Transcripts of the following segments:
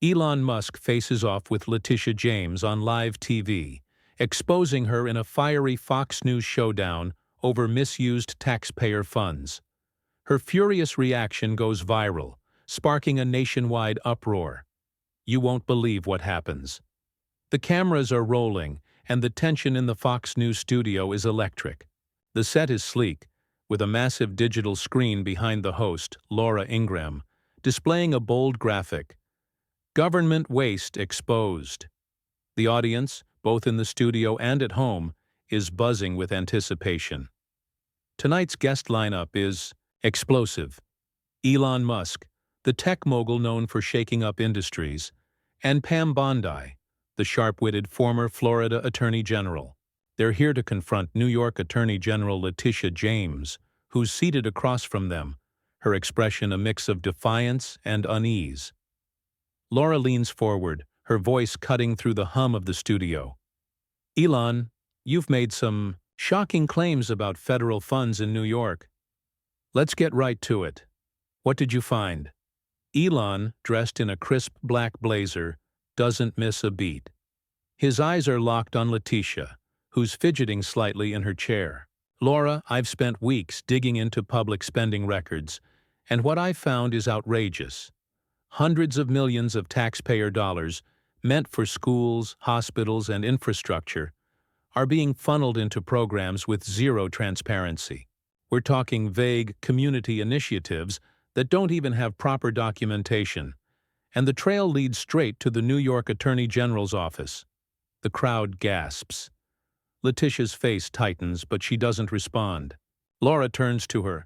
Elon Musk faces off with Letitia James on live TV, exposing her in a fiery Fox News showdown over misused taxpayer funds. Her furious reaction goes viral, sparking a nationwide uproar. You won't believe what happens. The cameras are rolling, and the tension in the Fox News studio is electric. The set is sleek, with a massive digital screen behind the host, Laura Ingraham, displaying a bold graphic. Government waste exposed. The audience, both in the studio and at home, is buzzing with anticipation. Tonight's guest lineup is explosive. Elon Musk, the tech mogul known for shaking up industries, and Pam Bondi, the sharp-witted former Florida Attorney General. They're here to confront New York Attorney General Letitia James, who's seated across from them, her expression a mix of defiance and unease. Laura leans forward, her voice cutting through the hum of the studio. Elon, you've made some shocking claims about federal funds in New York. Let's get right to it. What did you find? Elon, dressed in a crisp black blazer, doesn't miss a beat. His eyes are locked on Letitia, who's fidgeting slightly in her chair. Laura, I've spent weeks digging into public spending records, and what I found is outrageous. Hundreds of millions of taxpayer dollars, meant for schools, hospitals, and infrastructure, are being funneled into programs with zero transparency. We're talking vague community initiatives that don't even have proper documentation, and the trail leads straight to the New York Attorney General's office. The crowd gasps. Letitia's face tightens, but she doesn't respond. Laura turns to her.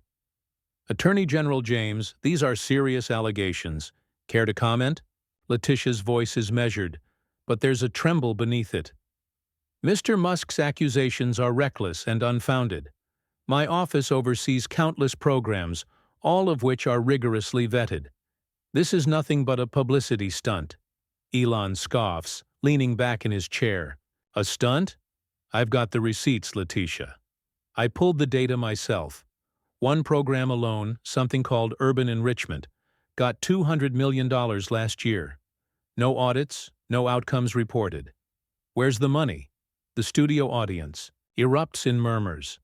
Attorney General James, these are serious allegations. Care to comment? Letitia's voice is measured, but there's a tremble beneath it. Mr. Musk's accusations are reckless and unfounded. My office oversees countless programs, all of which are rigorously vetted. This is nothing but a publicity stunt. Elon scoffs, leaning back in his chair. A stunt? I've got the receipts, Letitia. I pulled the data myself. One program alone, something called Urban Enrichment, got $200 million last year. No audits, no outcomes reported. Where's the money? The studio audience erupts in murmurs.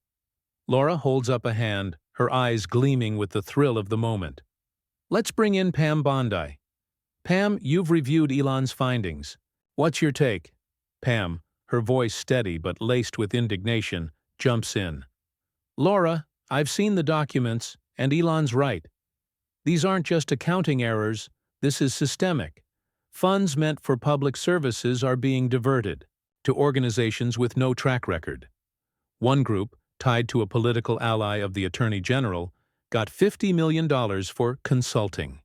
Laura holds up a hand, her eyes gleaming with the thrill of the moment. Let's bring in Pam Bondi. Pam, you've reviewed Elon's findings. What's your take? Pam, her voice steady but laced with indignation, jumps in. Laura, I've seen the documents, and Elon's right. These aren't just accounting errors, this is systemic. Funds meant for public services are being diverted to organizations with no track record. One group, tied to a political ally of the Attorney General, got $50 million for consulting.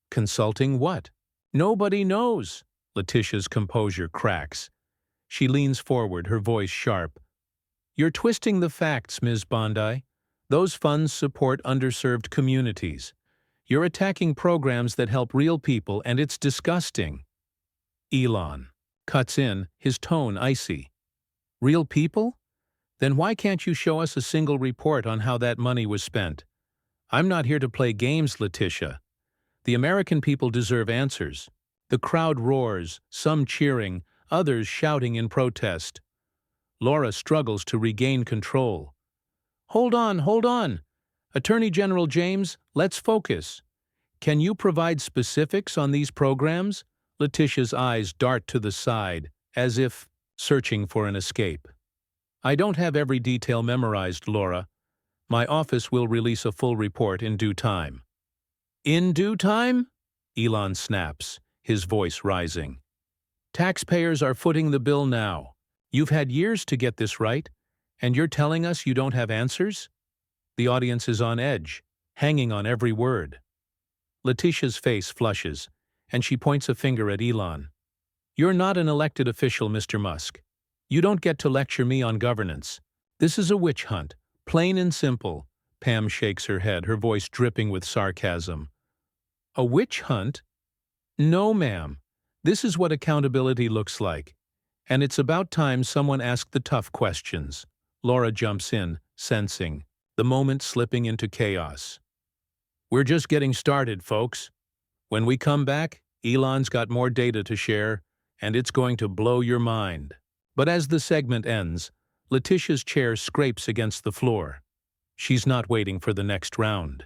Consulting what? Nobody knows. Letitia's composure cracks. She leans forward, her voice sharp. You're twisting the facts, Ms. Bondi. Those funds support underserved communities. You're attacking programs that help real people, and it's disgusting. Elon cuts in, his tone icy. Real people? Then why can't you show us a single report on how that money was spent? I'm not here to play games, Letitia. The American people deserve answers. The crowd roars, some cheering, others shouting in protest. Laura struggles to regain control. Hold on. Attorney General James, let's focus. Can you provide specifics on these programs? Letitia's eyes dart to the side, as if searching for an escape. I don't have every detail memorized, Laura. My office will release a full report in due time. In due time? Elon snaps, his voice rising. Taxpayers are footing the bill now. You've had years to get this right, and you're telling us you don't have answers? The audience is on edge, hanging on every word. Letitia's face flushes, and she points a finger at Elon. You're not an elected official, Mr. Musk. You don't get to lecture me on governance. This is a witch hunt, plain and simple. Pam shakes her head, her voice dripping with sarcasm. A witch hunt? No, ma'am. This is what accountability looks like. And it's about time someone asked the tough questions. Laura jumps in, sensing the moment slipping into chaos. We're just getting started, folks. When we come back, Elon's got more data to share, and it's going to blow your mind. But as the segment ends, Letitia's chair scrapes against the floor. She's not waiting for the next round.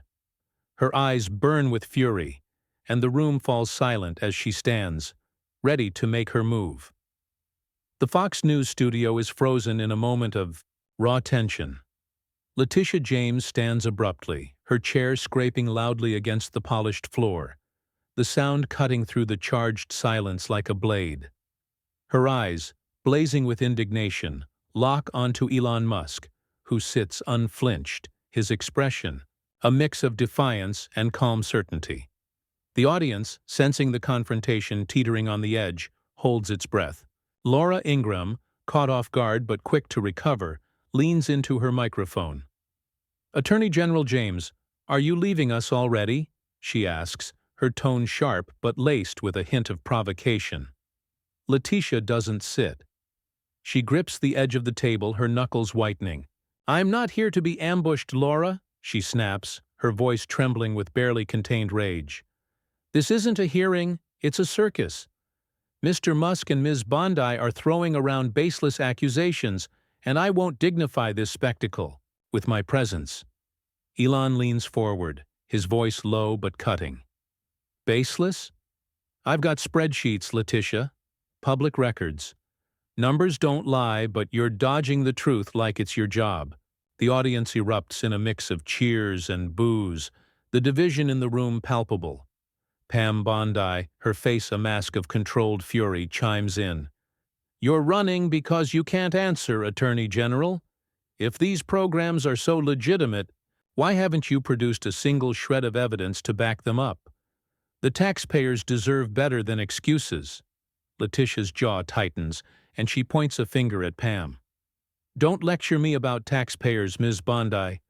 Her eyes burn with fury, and the room falls silent as she stands, ready to make her move. The Fox News studio is frozen in a moment of raw tension. Letitia James stands abruptly, her chair scraping loudly against the polished floor, the sound cutting through the charged silence like a blade. Her eyes, blazing with indignation, lock onto Elon Musk, who sits unflinched, his expression a mix of defiance and calm certainty. The audience, sensing the confrontation teetering on the edge, holds its breath. Laura Ingraham, caught off guard but quick to recover, leans into her microphone. "Attorney General James, are you leaving us already?" she asks, her tone sharp but laced with a hint of provocation. Letitia doesn't sit. She grips the edge of the table, her knuckles whitening. "I'm not here to be ambushed, Laura," she snaps, her voice trembling with barely contained rage. "This isn't a hearing, it's a circus. Mr. Musk and Ms. Bondi are throwing around baseless accusations, and I won't dignify this spectacle with my presence." Elon leans forward, his voice low but cutting. "Baseless? I've got spreadsheets, Letitia. Public records. Numbers don't lie, but you're dodging the truth like it's your job." The audience erupts in a mix of cheers and boos, the division in the room palpable. Pam Bondi, her face a mask of controlled fury, chimes in. "You're running because you can't answer, Attorney General. If these programs are so legitimate, why haven't you produced a single shred of evidence to back them up? The taxpayers deserve better than excuses." Letitia's jaw tightens, and she points a finger at Pam. "Don't lecture me about taxpayers, Ms. Bondi.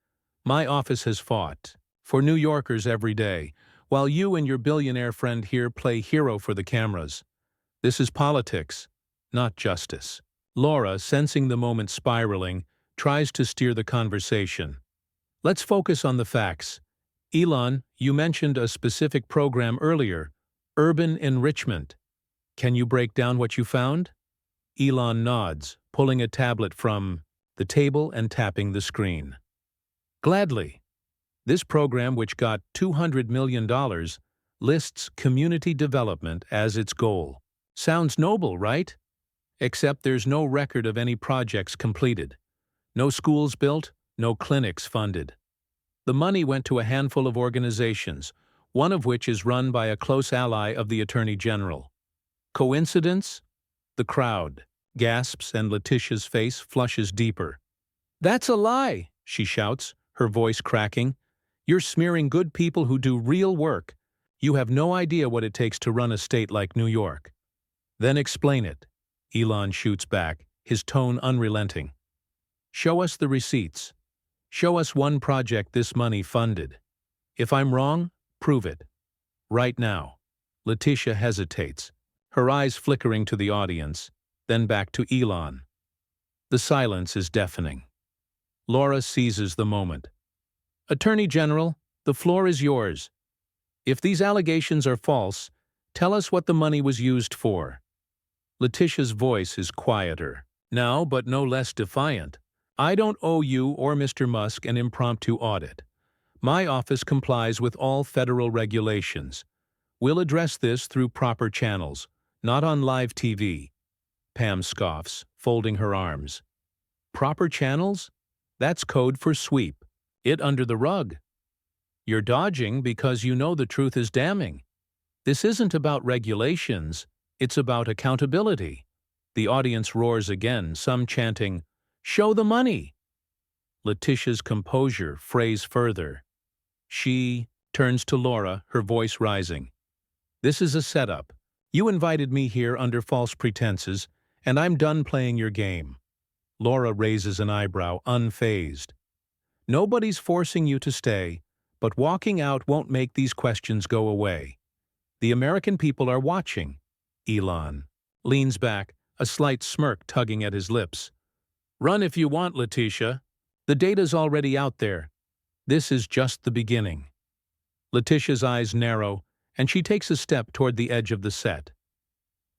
My office has fought for New Yorkers every day, while you and your billionaire friend here play hero for the cameras. This is politics, not justice." Laura, sensing the moment spiraling, tries to steer the conversation. "Let's focus on the facts. Elon, you mentioned a specific program earlier, urban enrichment. Can you break down what you found?" Elon nods, pulling a tablet from the table and tapping the screen. "Gladly. This program, which got $200 million, lists community development as its goal. Sounds noble, right? Except there's no record of any projects completed. No schools built, no clinics funded. The money went to a handful of organizations, one of which is run by a close ally of the Attorney General. Coincidence?" The crowd gasps and Letitia's face flushes deeper. "That's a lie," she shouts, her voice cracking. "You're smearing good people who do real work. You have no idea what it takes to run a state like New York." "Then explain it," Elon shoots back, his tone unrelenting. "Show us the receipts. Show us one project this money funded. If I'm wrong, prove it. Right now." Letitia hesitates, her eyes flickering to the audience, then back to Elon. The silence is deafening. Laura seizes the moment. "Attorney General, the floor is yours. If these allegations are false, tell us what the money was used for." Letitia's voice is quieter, now but no less defiant. "I don't owe you or Mr. Musk an impromptu audit. My office complies with all federal regulations. We'll address this through proper channels, not on live TV." Pam scoffs, folding her arms. "Proper channels? That's code for sweep it under the rug. You're dodging because you know the truth is damning. This isn't about regulations, it's about accountability." The audience roars again, some chanting, "Show the money!" Letitia's composure frays further. She turns to Laura, her voice rising. "This is a setup. You invited me here under false pretenses, and I'm done playing your game." Laura raises an eyebrow, unfazed. "Nobody's forcing you to stay, but walking out won't make these questions go away. The American people are watching." Elon leans back, a slight smirk tugging at his lips. "Run if you want, Letitia. The data's already out there. This is just the beginning." Letitia's eyes narrow, and she takes a step toward the edge of the set.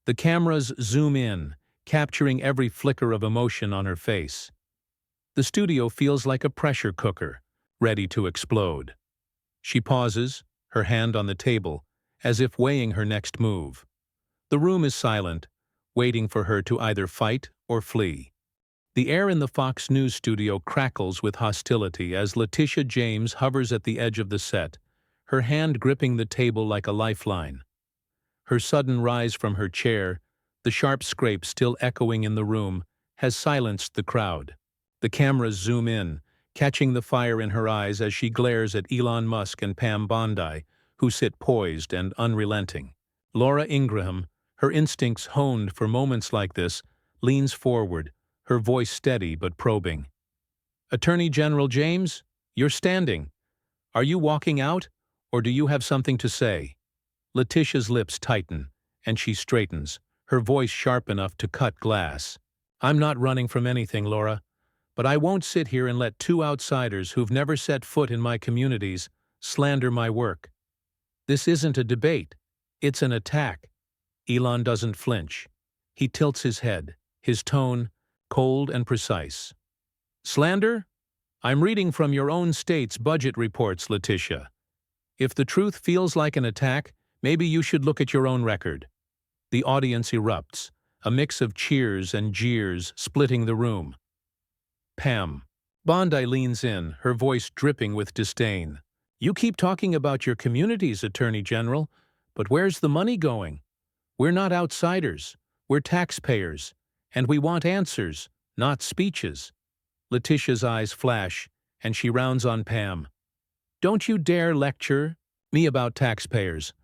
The cameras zoom in, capturing every flicker of emotion on her face. The studio feels like a pressure cooker, ready to explode. She pauses, her hand on the table, as if weighing her next move. The room is silent, waiting for her to either fight or flee. The air in the Fox News studio crackles with hostility as Letitia James hovers at the edge of the set, her hand gripping the table like a lifeline. Her sudden rise from her chair, the sharp scrape still echoing in the room, has silenced the crowd. The cameras zoom in, catching the fire in her eyes as she glares at Elon Musk and Pam Bondi, who sit poised and unrelenting. Laura Ingraham, her instincts honed for moments like this, leans forward, her voice steady but probing. "Attorney General James, you're standing. Are you walking out, or do you have something to say?" Letitia's lips tighten, and she straightens, her voice sharp enough to cut glass. "I'm not running from anything, Laura, but I won't sit here and let two outsiders who've never set foot in my communities slander my work. This isn't a debate. It's an attack." Elon doesn't flinch. He tilts his head, his tone cold and precise. "Slander? I'm reading from your own state's budget reports, Letitia. If the truth feels like an attack, maybe you should look at your own record." The audience erupts, a mix of cheers and jeers splitting the room. Pam Bondi leans in, her voice dripping with disdain. "You keep talking about your communities, Attorney General, but where's the money going? We're not outsiders, we're taxpayers, and we want answers, not speeches." Letitia's eyes flash, and she rounds on Pam. "Don't you dare lecture me about taxpayers.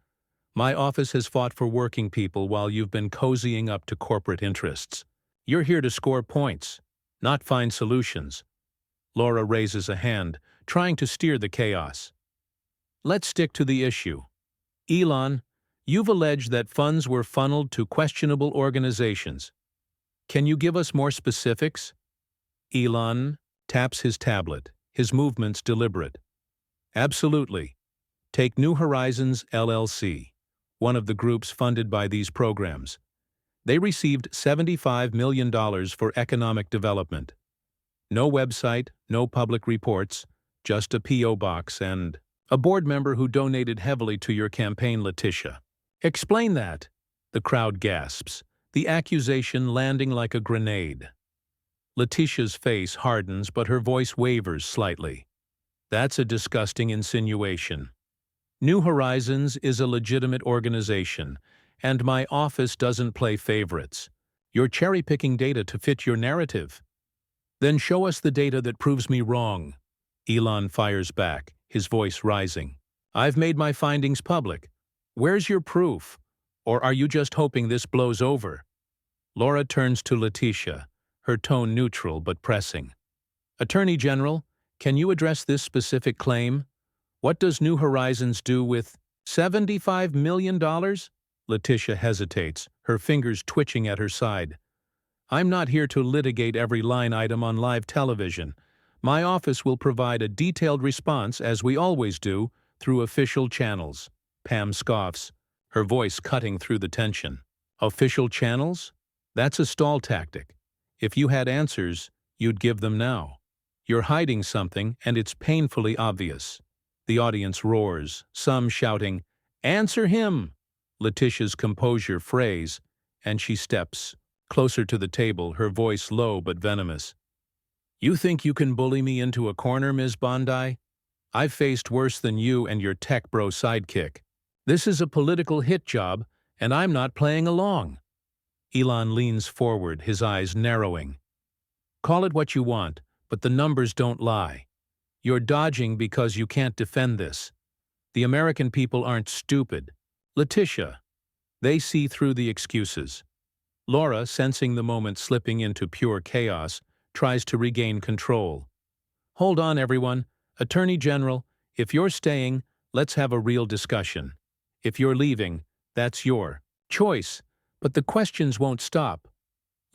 My office has fought for working people while you've been cozying up to corporate interests. You're here to score points, not find solutions." Laura raises a hand, trying to steer the chaos. "Let's stick to the issue. Elon, you've alleged that funds were funneled to questionable organizations. Can you give us more specifics?" Elon taps his tablet, his movements deliberate. "Absolutely. Take New Horizons LLC, one of the groups funded by these programs. They received $75 million for economic development. No website, no public reports, just a P.O. box and a board member who donated heavily to your campaign, Letitia." "Explain that," the crowd gasps, the accusation landing like a grenade. Letitia's face hardens, but her voice wavers slightly. "That's a disgusting insinuation. New Horizons is a legitimate organization, and my office doesn't play favorites. You're cherry-picking data to fit your narrative." "Then show us the data that proves me wrong," Elon fires back, his voice rising. "I've made my findings public. Where's your proof? Or are you just hoping this blows over?" Laura turns to Letitia, her tone neutral but pressing. "Attorney General, can you address this specific claim? What does New Horizons do with $75 million? Letitia hesitates, her fingers twitching at her side. "I'm not here to litigate every line item on live television. My office will provide a detailed response, as we always do, through official channels." Pam scoffs, her voice cutting through the tension. "Official channels? That's a stall tactic. If you had answers, you'd give them now. You're hiding something, and it's painfully obvious." The audience roars, some shouting, "Answer him!" Letitia's composure frays, and she steps closer to the table, her voice low but venomous. "You think you can bully me into a corner, Ms. Bondi? I've faced worse than you and your tech bro sidekick. This is a political hit job, and I'm not playing along." Elon leans forward, his eyes narrowing. "Call it what you want, but the numbers don't lie. You're dodging because you can't defend this. The American people aren't stupid. Letitia, they see through the excuses." Laura, sensing the moment slipping into pure chaos, tries to regain control. "Hold on, everyone. Attorney General, if you're staying, let's have a real discussion. If you're leaving, that's your choice, but the questions won't stop."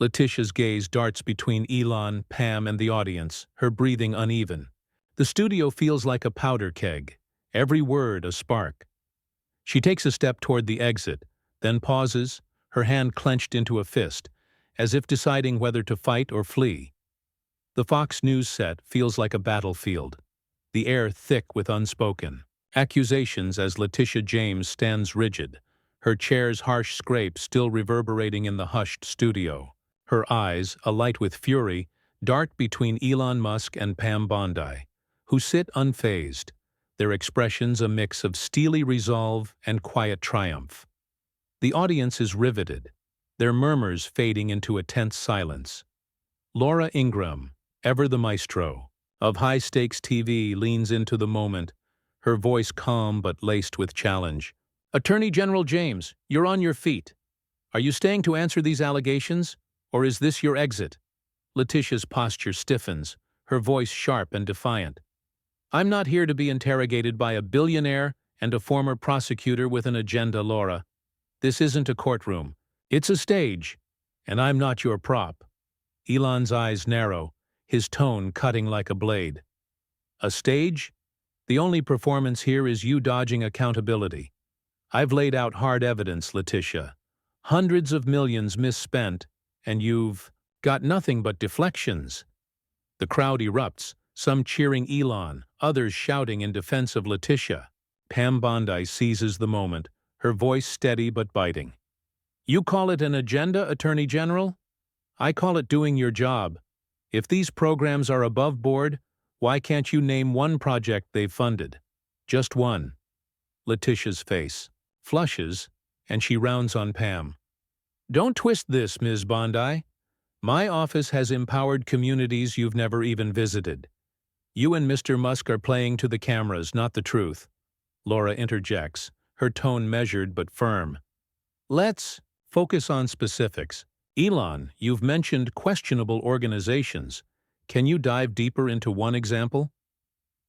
Letitia's gaze darts between Elon, Pam, and the audience, her breathing uneven. The studio feels like a powder keg, every word a spark. She takes a step toward the exit, then pauses, her hand clenched into a fist, as if deciding whether to fight or flee. The Fox News set feels like a battlefield, the air thick with unspoken accusations as Letitia James stands rigid, her chair's harsh scrape still reverberating in the hushed studio. Her eyes, alight with fury, dart between Elon Musk and Pam Bondi, who sit unfazed, their expressions a mix of steely resolve and quiet triumph. The audience is riveted, their murmurs fading into a tense silence. Laura Ingraham, ever the maestro of high-stakes TV, leans into the moment, her voice calm but laced with challenge. "Attorney General James, you're on your feet. Are you staying to answer these allegations, or is this your exit?" Letitia's posture stiffens, her voice sharp and defiant. "I'm not here to be interrogated by a billionaire and a former prosecutor with an agenda, Laura. This isn't a courtroom. It's a stage, and I'm not your prop." Elon's eyes narrow, his tone cutting like a blade. "A stage? The only performance here is you dodging accountability. I've laid out hard evidence, Letitia. Hundreds of millions misspent, and you've got nothing but deflections." The crowd erupts, some cheering Elon, others shouting in defense of Letitia. Pam Bondi seizes the moment, her voice steady but biting. "You call it an agenda, Attorney General? I call it doing your job. If these programs are above board, why can't you name one project they've funded? Just one." Letitia's face flushes, and she rounds on Pam. "Don't twist this, Ms. Bondi. My office has empowered communities you've never even visited. You and Mr. Musk are playing to the cameras, not the truth." Laura interjects, her tone measured but firm. "Let's focus on specifics. Elon, you've mentioned questionable organizations. Can you dive deeper into one example?"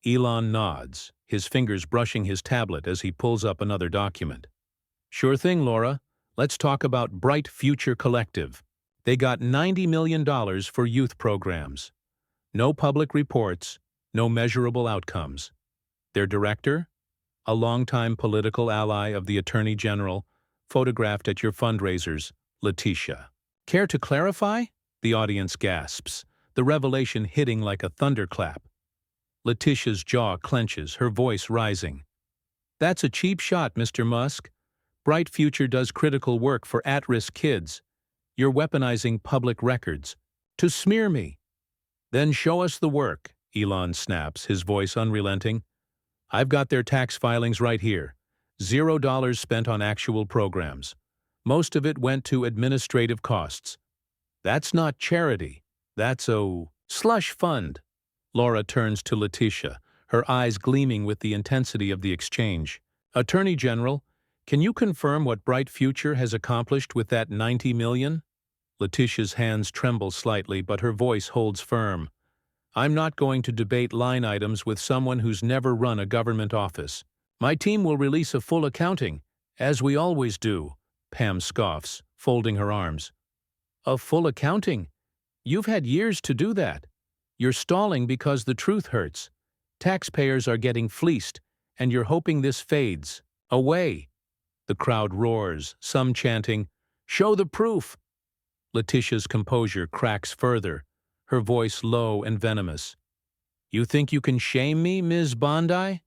Elon nods, his fingers brushing his tablet as he pulls up another document. "Sure thing, Laura. Let's talk about Bright Future Collective. They got $90 million for youth programs. No public reports, no measurable outcomes. Their director? A longtime political ally of the Attorney General, photographed at your fundraisers, Letitia. Care to clarify?" The audience gasps, the revelation hitting like a thunderclap. Letitia's jaw clenches, her voice rising. "That's a cheap shot, Mr. Musk. Bright Future does critical work for at-risk kids. You're weaponizing public records. To smear me." "Then show us the work," Elon snaps, his voice unrelenting. "I've got their tax filings right here. $0 spent on actual programs. Most of it went to administrative costs. That's not charity. That's a slush fund." Laura turns to Letitia, her eyes gleaming with the intensity of the exchange. "Attorney General, can you confirm what Bright Future has accomplished with that $90 million? Letitia's hands tremble slightly, but her voice holds firm. "I'm not going to debate line items with someone who's never run a government office. My team will release a full accounting, as we always do." Pam scoffs, folding her arms. "A full accounting? You've had years to do that. You're stalling because the truth hurts. Taxpayers are getting fleeced, and you're hoping this fades away." The crowd roars, some chanting, "Show the proof!" Letitia's composure cracks further, her voice low and venomous. "You think you can shame me, Ms. Bondi?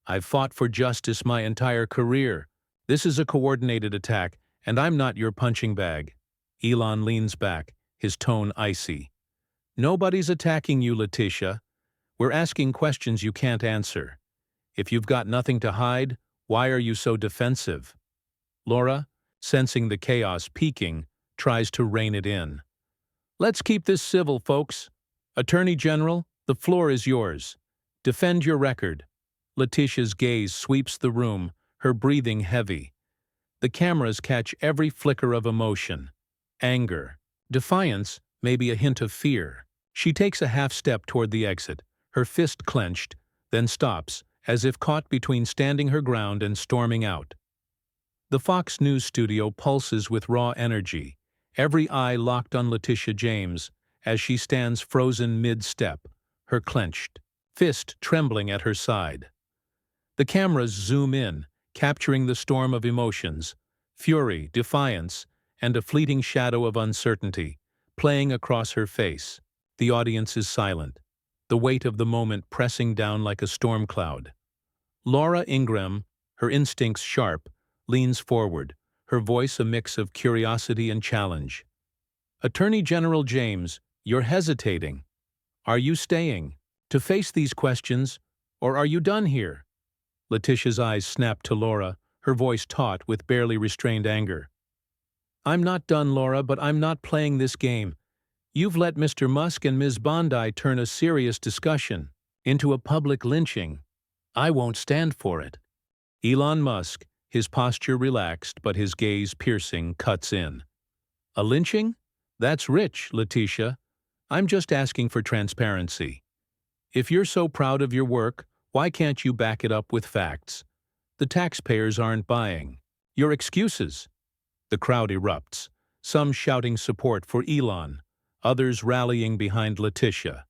I've fought for justice my entire career. This is a coordinated attack, and I'm not your punching bag." Elon leans back, his tone icy. "Nobody's attacking you, Letitia. We're asking questions you can't answer. If you've got nothing to hide, why are you so defensive?" Laura, sensing the chaos peaking, tries to rein it in. "Let's keep this civil, folks. Attorney General, the floor is yours. Defend your record." Letitia's gaze sweeps the room, her breathing heavy. The cameras catch every flicker of emotion. Anger, defiance, maybe a hint of fear. She takes a half-step toward the exit, her fist clenched, then stops, as if caught between standing her ground and storming out. The Fox News studio pulses with raw energy, every eye locked on Letitia James as she stands frozen mid-step, her clenched fist trembling at her side. The cameras zoom in, capturing the storm of emotions, fury, defiance, and a fleeting shadow of uncertainty, playing across her face. The audience is silent, the weight of the moment pressing down like a storm cloud. Laura Ingraham, her instincts sharp, leans forward, her voice a mix of curiosity and challenge. "Attorney General James, you're hesitating. Are you staying to face these questions, or are you done here?" Letitia's eyes snap to Laura, her voice taut with barely restrained anger. "I'm not done, Laura, but I'm not playing this game. You've let Mr. Musk and Ms. Bondi turn a serious discussion into a public lynching. I won't stand for it." Elon Musk, his posture relaxed but his gaze piercing, cuts in. "A lynching? That's rich, Letitia. I'm just asking for transparency. If you're so proud of your work, why can't you back it up with facts? The taxpayers aren't buying your excuses." The crowd erupts, some shouting support for Elon, others rallying behind Letitia.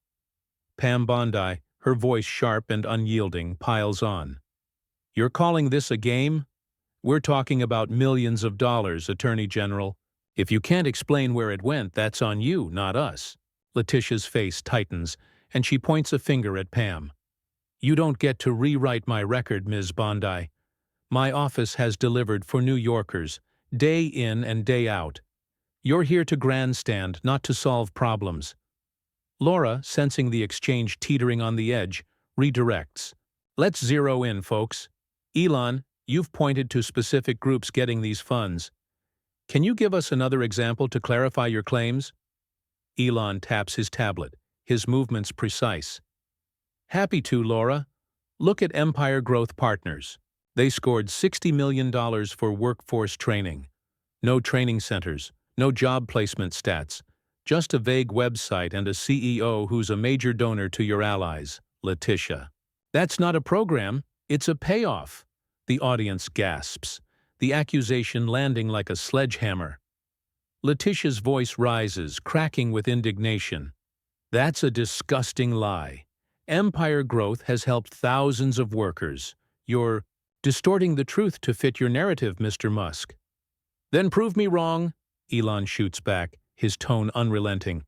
Pam Bondi, her voice sharp and unyielding, piles on. "You're calling this a game? We're talking about millions of dollars, Attorney General. If you can't explain where it went, that's on you, not us." Letitia's face tightens, and she points a finger at Pam. "You don't get to rewrite my record, Ms. Bondi. My office has delivered for New Yorkers, day in and day out. You're here to grandstand, not to solve problems." Laura, sensing the exchange teetering on the edge, redirects. "Let's zero in, folks. Elon, you've pointed to specific groups getting these funds. Can you give us another example to clarify your claims?" Elon taps his tablet, his movements precise. "Happy to, Laura. Look at Empire Growth Partners. They scored $60 million for workforce training. No training centers, no job placement stats, just a vague website and a CEO who's a major donor to your allies, Letitia." "That's not a program, it's a payoff." The audience gasps, the accusation landing like a sledgehammer. Letitia's voice rises, cracking with indignation. "That's a disgusting lie. Empire Growth has helped thousands of workers. You're distorting the truth to fit your narrative, Mr. Musk." "Then prove me wrong," Elon shoots back, his tone unrelenting.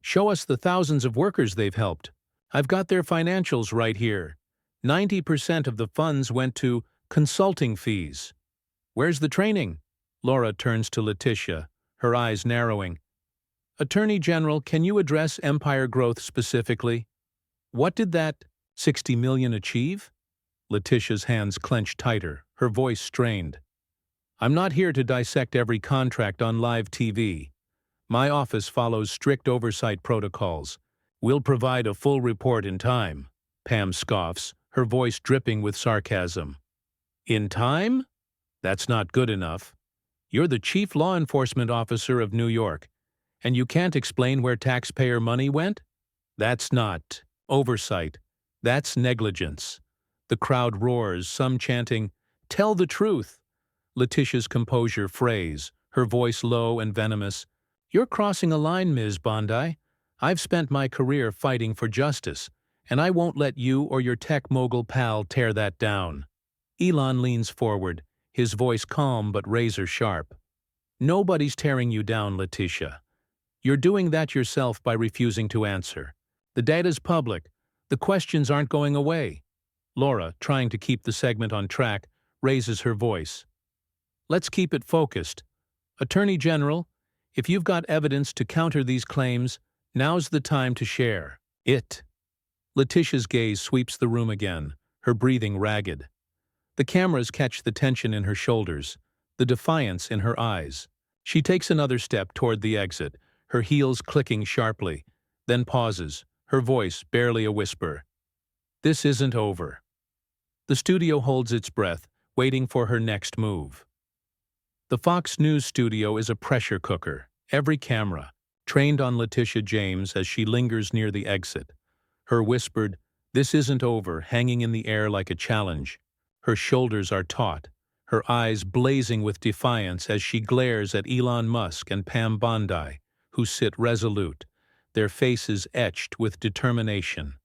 "Show us the thousands of workers they've helped. I've got their financials right here. 90% of the funds went to consulting fees." "Where's the training?" Laura turns to Letitia, her eyes narrowing. "Attorney General, can you address Empire Growth specifically? What did that $60 million achieve?" Letitia's hands clench tighter, her voice strained. "I'm not here to dissect every contract on live TV. My office follows strict oversight protocols. We'll provide a full report in time." Pam scoffs, her voice dripping with sarcasm. "In time? That's not good enough. You're the chief law enforcement officer of New York, and you can't explain where taxpayer money went? That's not oversight. That's negligence." The crowd roars, some chanting, "Tell the truth." Letitia's composure frays, her voice low and venomous. "You're crossing a line, Ms. Bondi. I've spent my career fighting for justice, and I won't let you or your tech mogul pal tear that down." Elon leans forward, his voice calm but razor-sharp. "Nobody's tearing you down, Letitia. You're doing that yourself by refusing to answer. The data's public. The questions aren't going away." Laura, trying to keep the segment on track, raises her voice. "Let's keep it focused. Attorney General, if you've got evidence to counter these claims, now's the time to share it." Letitia's gaze sweeps the room again, her breathing ragged. The cameras catch the tension in her shoulders, the defiance in her eyes. She takes another step toward the exit, her heels clicking sharply, then pauses, her voice barely a whisper. "This isn't over." The studio holds its breath, waiting for her next move. The Fox News studio is a pressure cooker, every camera trained on Letitia James as she lingers near the exit. Her whispered, "This isn't over," hanging in the air like a challenge. Her shoulders are taut, her eyes blazing with defiance as she glares at Elon Musk and Pam Bondi, who sit resolute, their faces etched with determination.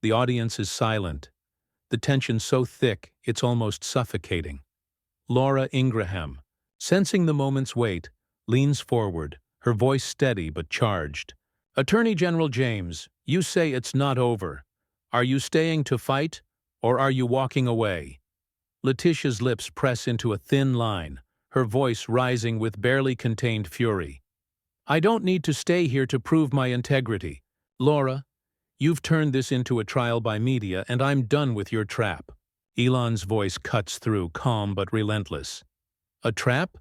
The audience is silent, the tension so thick it's almost suffocating. Laura Ingraham, sensing the moment's weight, leans forward, her voice steady but charged. "Attorney General James, you say it's not over. Are you staying to fight, or are you walking away?" Letitia's lips press into a thin line, her voice rising with barely contained fury. "I don't need to stay here to prove my integrity. Laura, you've turned this into a trial by media, and I'm done with your trap." Elon's voice cuts through, calm but relentless. "A trap?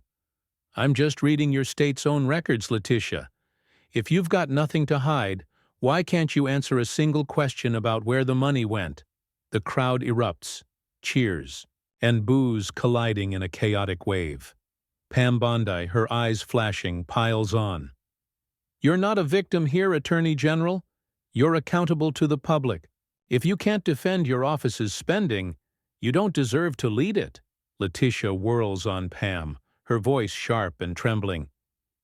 I'm just reading your state's own records, Letitia. If you've got nothing to hide, why can't you answer a single question about where the money went?" The crowd erupts, cheers, and boos colliding in a chaotic wave. Pam Bondi, her eyes flashing, piles on. "You're not a victim here, Attorney General. You're accountable to the public. If you can't defend your office's spending, you don't deserve to lead it." Letitia whirls on Pam, her voice sharp and trembling.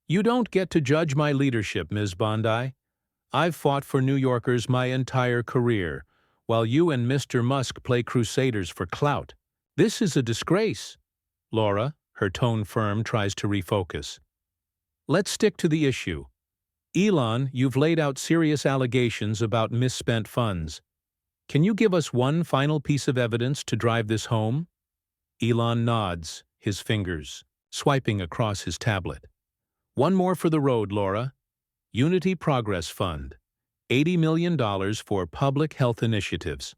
"You don't get to judge my leadership, Ms. Bondi. I've fought for New Yorkers my entire career, while you and Mr. Musk play crusaders for clout. This is a disgrace." Laura, her tone firm, tries to refocus. "Let's stick to the issue. Elon, you've laid out serious allegations about misspent funds. Can you give us one final piece of evidence to drive this home?" Elon nods, his fingers swiping across his tablet. "One more for the road, Laura. Unity Progress Fund. $80 million for public health initiatives.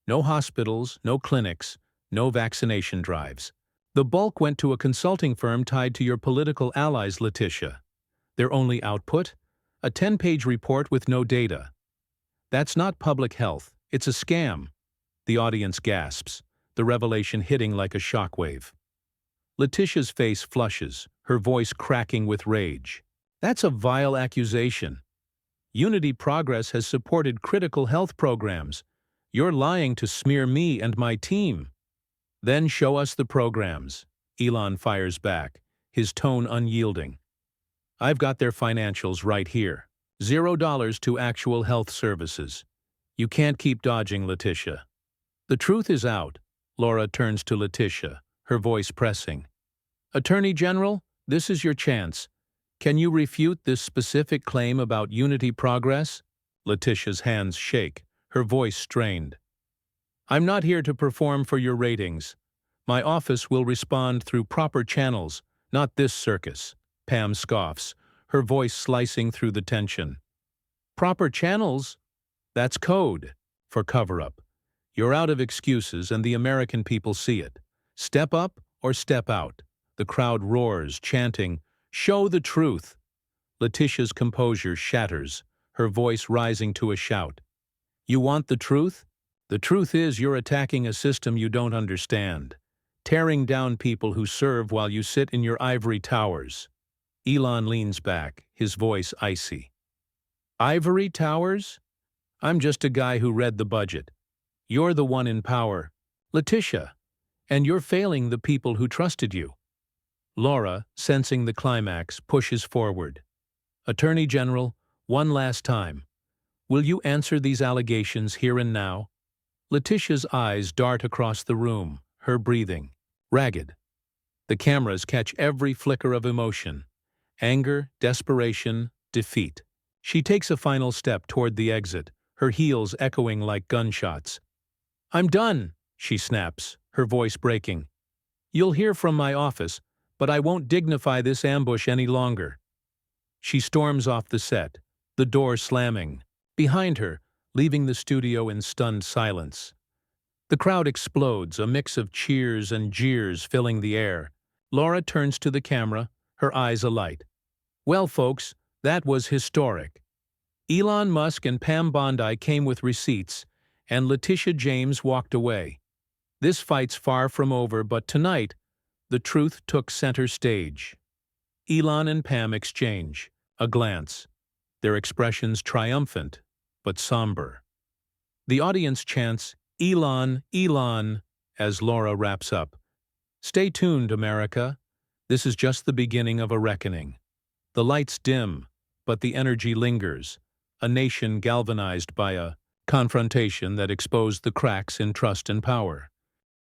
No hospitals, no clinics, no vaccination drives. The bulk went to a consulting firm tied to your political allies, Letitia. Their only output? A 10-page report with no data. That's not public health, it's a scam." The audience gasps, the revelation hitting like a shockwave. Letitia's face flushes, her voice cracking with rage. "That's a vile accusation. Unity Progress has supported critical health programs. You're lying to smear me and my team." "Then show us the programs," Elon fires back, his tone unyielding. "I've got their financials right here. $0 to actual health services. You can't keep dodging, Letitia." "The truth is out." Laura turns to Letitia, her voice pressing. "Attorney General, this is your chance. Can you refute this specific claim about Unity Progress?" Letitia's hands shake, her voice strained. "I'm not here to perform for your ratings. My office will respond through proper channels, not this circus." Pam scoffs, her voice slicing through the tension. "Proper channels? That's code for cover-up. You're out of excuses, and the American people see it. Step up or step out." The crowd roars, chanting, "Show the truth." Letitia's composure shatters, her voice rising to a shout. "You want the truth? The truth is you're attacking a system you don't understand, tearing down people who serve while you sit in your ivory towers." Elon leans back, his voice icy. "Ivory towers? I'm just a guy who read the budget. You're the one in power, Letitia, and you're failing the people who trusted you." Laura, sensing the climax, pushes forward. "Attorney General, one last time. Will you answer these allegations here and now?" Letitia's eyes dart across the room, her breathing ragged. The cameras catch every flicker of emotion: anger, desperation, defeat. She takes a final step toward the exit, her heels echoing like gunshots. "I'm done," she snaps, her voice breaking. "You'll hear from my office, but I won't dignify this ambush any longer." She storms off the set, the door slamming behind her, leaving the studio in stunned silence. The crowd explodes, a mix of cheers and jeers filling the air. Laura turns to the camera, her eyes alight. "Well, folks, that was historic. Elon Musk and Pam Bondi came with receipts, and Letitia James walked away. This fight's far from over, but tonight, the truth took center stage." Elon and Pam exchange a glance, their expressions triumphant but somber. The audience chants, "Elon, Elon," as Laura wraps up. Stay tuned, America. This is just the beginning of a reckoning. The lights dim, but the energy lingers, a nation galvanized by a confrontation that exposed the cracks in trust and power.